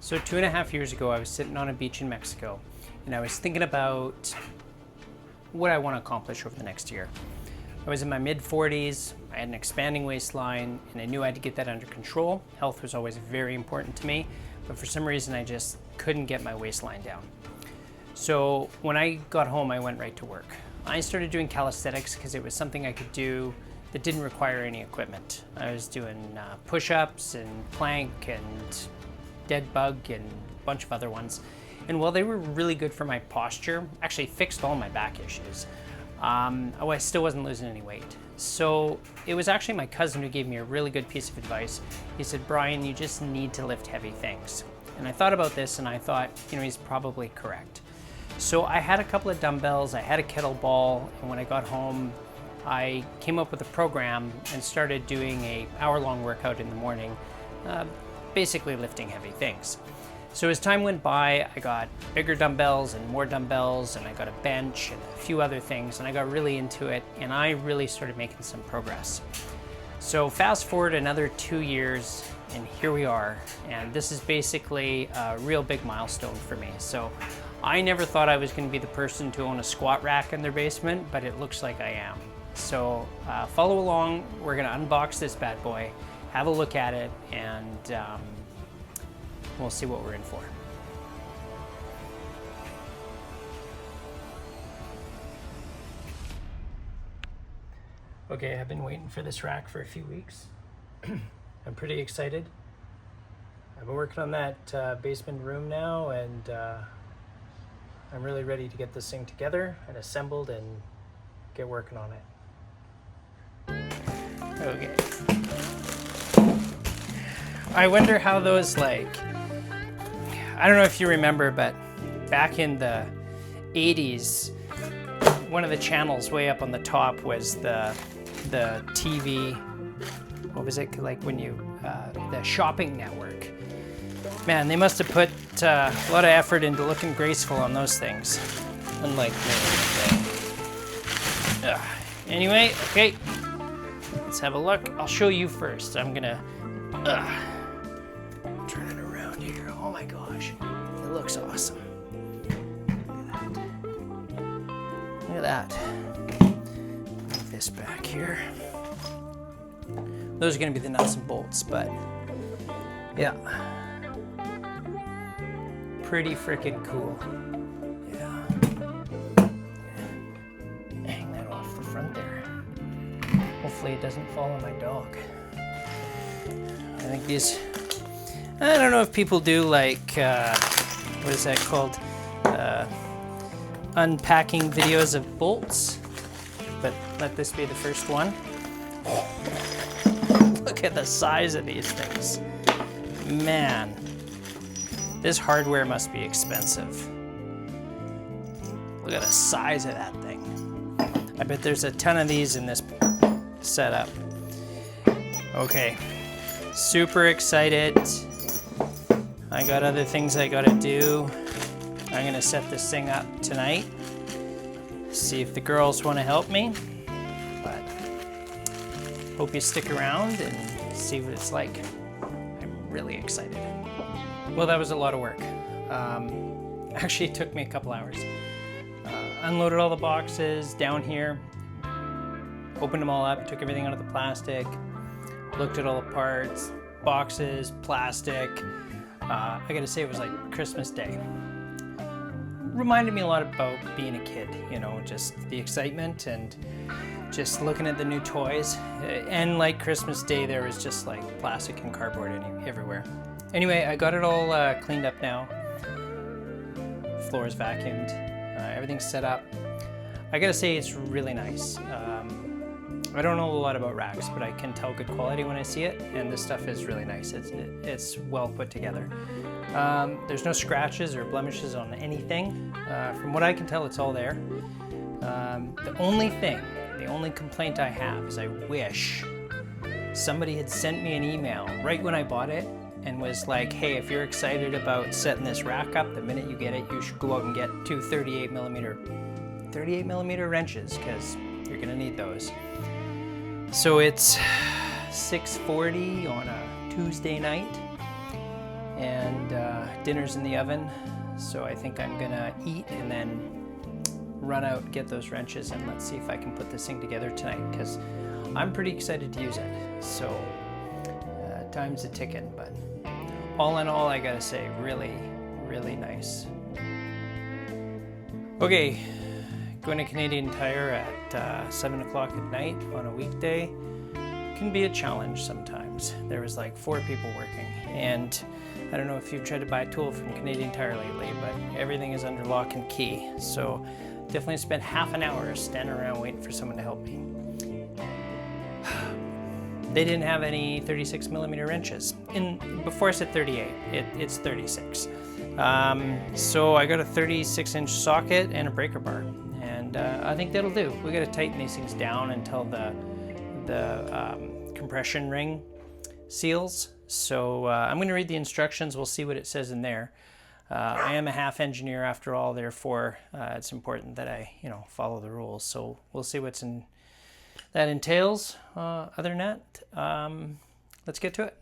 So 2.5 years ago, I was sitting on a beach in Mexico, and I was thinking about what I want to accomplish over the next year. I was in my mid-40s, I had an expanding waistline, and I knew I had to get that under control. Health was always very important to me, but for some reason I just couldn't get my waistline down. So when I got home, I went right to work. I started doing calisthenics because it was something I could do that didn't require any equipment. I was doing push-ups and plank and dead bug and a bunch of other ones. And while they were really good for my posture, actually fixed all my back issues, I still wasn't losing any weight. So it was actually my cousin who gave me a really good piece of advice. He said, Brian, you just need to lift heavy things. And I thought about this and I thought, he's probably correct. So I had a couple of dumbbells, I had a kettlebell, and when I got home, I came up with a program and started doing an hour-long workout in the morning, basically lifting heavy things. So as time went by, I got bigger dumbbells and more dumbbells, and I got a bench and a few other things, and I got really into it, and I really started making some progress. So fast forward another 2 years, and here we are, and this is basically a real big milestone for me. So I never thought I was going to be the person to own a squat rack in their basement, but it looks like I am. So follow along, we're going to unbox this bad boy, have a look at it, and we'll see what we're in for. Okay, I've been waiting for this rack for a few weeks. I'm pretty excited. I've been working on that basement room now, and I'm really ready to get this thing together and assembled and get working on it. Okay. I wonder how those I don't know if you remember, but back in the 80s, one of the channels way up on the top was the TV, what was it, like when you, the shopping network. Man, they must have put a lot of effort into looking graceful on those things, unlike me. Anyway, okay, let's have a look. I'll show you first. I'm gonna turn it around here. Oh my gosh, it looks awesome. Look at that. Move this back here. Those are gonna be the nuts and bolts, but yeah. Pretty freaking cool. Yeah. Hang that off the front there. Hopefully it doesn't fall on my dog. I think these, I don't know if people do what is that called? Unpacking videos of bolts, but let this be the first one. Look at the size of these things. Man, this hardware must be expensive. Look at the size of that thing. I bet there's a ton of these in this setup. Okay, super excited. I got other things I gotta do. I'm gonna set this thing up tonight. See if the girls wanna help me. But hope you stick around and see what it's like. I'm really excited. Well, that was a lot of work. Actually, it took me a couple hours. Unloaded all the boxes down here, opened them all up, took everything out of the plastic, looked at all the parts, boxes, plastic. I gotta say, it was like Christmas Day. Reminded me a lot about being a kid, just the excitement and just looking at the new toys. And like Christmas Day, there was just like plastic and cardboard everywhere. Anyway, I got it all cleaned up now. Floor's vacuumed, everything's set up. I gotta say, it's really nice. I don't know a lot about racks, but I can tell good quality when I see it, and this stuff is really nice. It's well put together. There's no scratches or blemishes on anything. From what I can tell, it's all there. The only complaint I have is I wish somebody had sent me an email right when I bought it and was like, hey, if you're excited about setting this rack up, the minute you get it, you should go out and get two 38 millimeter wrenches, because you're gonna need those. So it's 6:40 on a Tuesday night, and dinner's in the oven, so I think I'm gonna eat and then run out, get those wrenches, and let's see if I can put this thing together tonight, because I'm pretty excited to use it. So time's a ticking, but all in all, I gotta say, really, really nice. Okay, going to Canadian Tire at 7 o'clock at night on a weekday can be a challenge sometimes. There was like 4 people working, and I don't know if you've tried to buy a tool from Canadian Tire lately, but everything is under lock and key. So definitely spent half an hour standing around waiting for someone to help me. They didn't have any 36 millimeter wrenches. Before I said 38, it's 36. So I got a 36-inch socket and a breaker bar, and I think that'll do. We got to tighten these things down until the compression ring seals. So I'm going to read the instructions. We'll see what it says in there. I am a half engineer after all, therefore it's important that I, follow the rules. So we'll see what's in that entails. Other than that, let's get to it.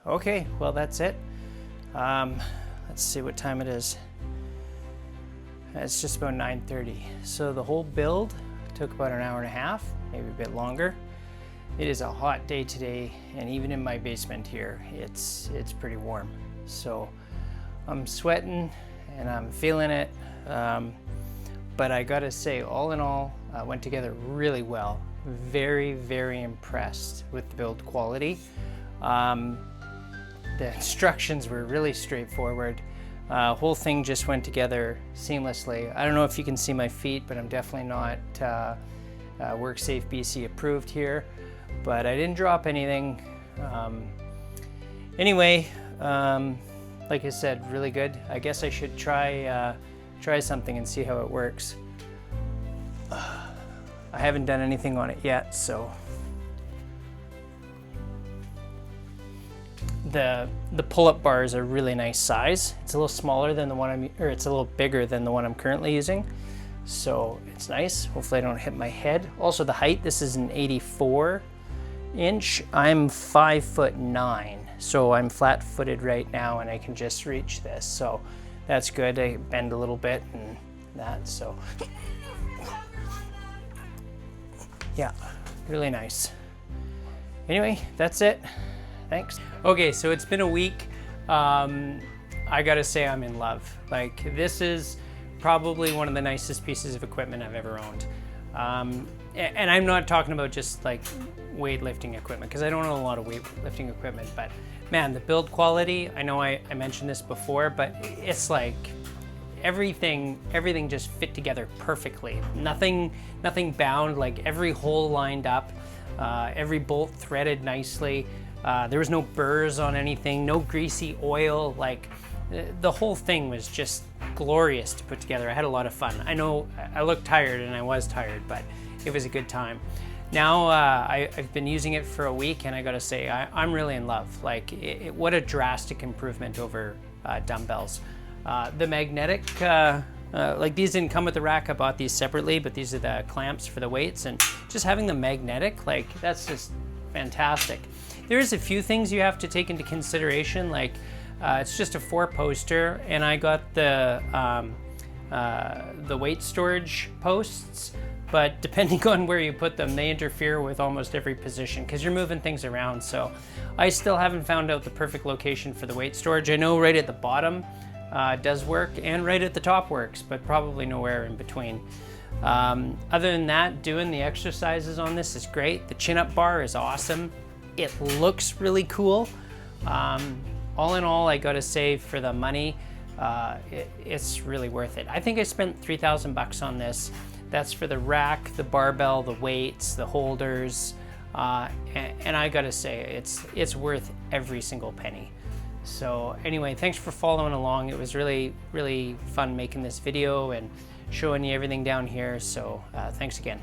Okay, well that's it. Let's see what time it is. It's just about 9:30. So the whole build took about an hour and a half, maybe a bit longer. It is a hot day today, and even in my basement here, it's pretty warm. So I'm sweating and I'm feeling it. But I gotta say, all in all, went together really well. Very, very impressed with the build quality. The instructions were really straightforward. Whole thing just went together seamlessly. I don't know if you can see my feet, but I'm definitely not WorkSafe BC approved here, but I didn't drop anything. Anyway, like I said, really good. I guess I should try something and see how it works. I haven't done anything on it yet, so. The pull-up bar is a really nice size. It's a little smaller than the one it's a little bigger than the one I'm currently using. So it's nice. Hopefully I don't hit my head. Also the height, this is an 84 inch. I'm 5'9", so I'm flat-footed right now and I can just reach this. So that's good. I bend a little bit and that, so. Yeah, really nice. Anyway, that's it. Thanks. Okay, so it's been a week. I gotta say I'm in love. Like, this is probably one of the nicest pieces of equipment I've ever owned. And I'm not talking about just like weightlifting equipment, because I don't own a lot of weightlifting equipment, but man, the build quality, I know I mentioned this before, but it's like everything just fit together perfectly. Nothing bound, like every hole lined up, every bolt threaded nicely. There was no burrs on anything, no greasy oil. Like the whole thing was just glorious to put together. I had a lot of fun. I know I looked tired, and I was tired, but it was a good time. Now I've been using it for a week, and I gotta say I'm really in love. Like what a drastic improvement over dumbbells. The magnetic, like these didn't come with the rack. I bought these separately, but these are the clamps for the weights, and just having the magnetic, like that's just fantastic. There's a few things you have to take into consideration, like it's just a 4-poster, and I got the weight storage posts, but depending on where you put them, they interfere with almost every position because you're moving things around. So I still haven't found out the perfect location for the weight storage. I know right at the bottom does work, and right at the top works, but probably nowhere in between. Other than that, doing the exercises on this is great. The chin-up bar is awesome. It looks really cool. All in all, I gotta say, for the money, it's really worth it. I think I spent 3,000 bucks on this. That's for the rack, the barbell, the weights, the holders, and I gotta say, it's worth every single penny. So anyway, thanks for following along. It was really, really fun making this video and showing you everything down here. So thanks again.